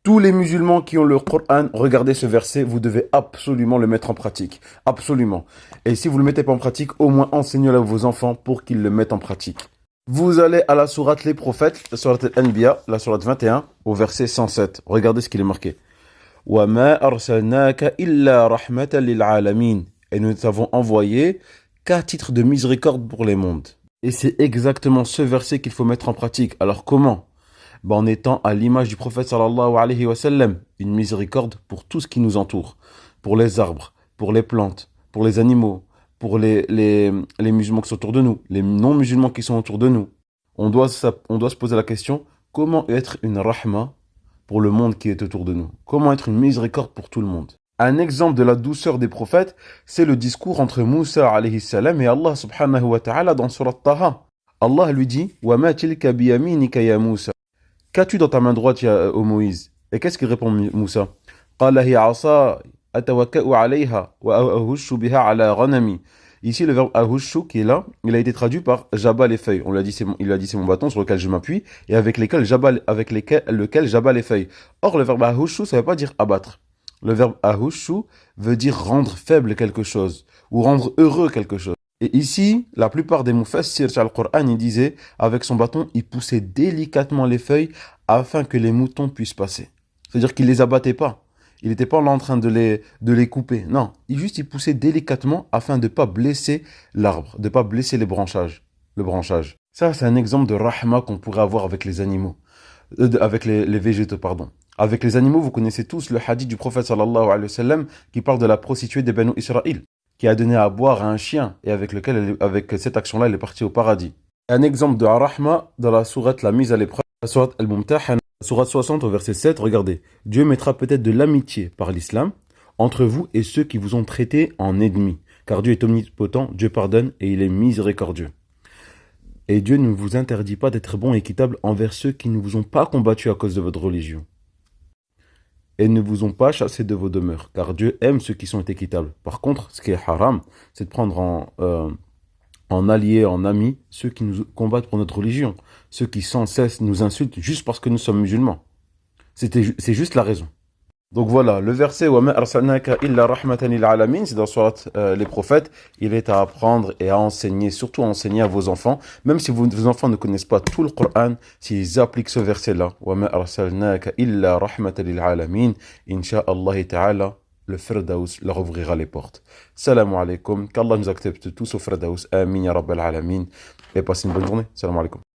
Tous les musulmans qui ont le Coran, regardez ce verset, vous devez absolument le mettre en pratique. Absolument. Et si vous ne le mettez pas en pratique, au moins enseignez-le à vos enfants pour qu'ils le mettent en pratique. Vous allez à la sourate Les Prophètes, la sourate Al-Anbiya, la sourate 21, au verset 107. Regardez ce qu'il est marqué. وَمَا أَرْسَلْنَاكَ إِلَّا رَحْمَةً لِلْعَالَمِينَ. Et nous t'avons envoyé qu'à titre de miséricorde pour les mondes. Et c'est exactement ce verset qu'il faut mettre en pratique. Alors comment? En étant à l'image du prophète sallallahu alayhi wa sallam, une miséricorde pour tout ce qui nous entoure, pour les arbres, pour les plantes, pour les animaux, pour les musulmans qui sont autour de nous, les non-musulmans qui sont autour de nous. On doit se poser la question, comment être une rahma pour le monde qui est autour de nous? Comment être une miséricorde pour tout le monde? Un exemple de la douceur des prophètes, c'est le discours entre Moussa alayhi salam et Allah subhanahu wa ta'ala dans surat Taha. Allah lui dit « Wa ma tilka biyaminika ya Moussa » Qu'as-tu dans ta main droite, ô Moïse? Et qu'est-ce qu'il répond Moussa? Ici, le verbe ahushu qui est là, il a été traduit par jabba les feuilles. Il a dit c'est mon bâton sur lequel je m'appuie et avec lequel jabba les feuilles. Or, le verbe ahushu, ça ne veut pas dire abattre. Le verbe ahushu veut dire rendre faible quelque chose ou rendre heureux quelque chose. Et ici, la plupart des mufassirs sur le Coran, ils disaient, avec son bâton, il poussait délicatement les feuilles afin que les moutons puissent passer. C'est-à-dire qu'il ne les abattait pas. Il n'était pas là en train de les couper. Non, il poussait délicatement afin de ne pas blesser l'arbre, de ne pas blesser le branchage. Ça, c'est un exemple de rahma qu'on pourrait avoir avec les animaux, avec les végétaux, pardon. Avec les animaux, vous connaissez tous le hadith du prophète sallallahu alayhi wa sallam qui parle de la prostituée des Banu Israël, qui a donné à boire à un chien et avec cette action-là, elle est partie au paradis. Un exemple de rahma dans la sourate La mise à l'épreuve, la sourate Al-Mumtahana, sourate 60 au verset 7, regardez. Dieu mettra peut-être de l'amitié par l'islam entre vous et ceux qui vous ont traité en ennemis. Car Dieu est omnipotent, Dieu pardonne et il est miséricordieux. Et Dieu ne vous interdit pas d'être bon et équitable envers ceux qui ne vous ont pas combattu à cause de votre religion. Et ne vous ont pas chassé de vos demeures, car Dieu aime ceux qui sont équitables. Par contre, ce qui est haram, c'est de prendre en allié, en ami, ceux qui nous combattent pour notre religion, ceux qui sans cesse nous insultent juste parce que nous sommes musulmans. C'est juste la raison. Donc voilà, le verset « Wa ma arsalnaka illa rahmatan lil alamin » c'est dans surat les prophètes. Il est à apprendre et à enseigner, surtout à enseigner à vos enfants. Même si vos enfants ne connaissent pas tout le Coran, s'ils appliquent ce verset-là « Wa ma arsalnaka illa rahmatan lil alamin » Inch'Allah ta'ala, le Firdaus leur ouvrira les portes. Salam alaikum, qu'Allah nous accepte tous au Firdaus. Amin ya rabbal alamin. Et passez une bonne journée. Salam alaikum.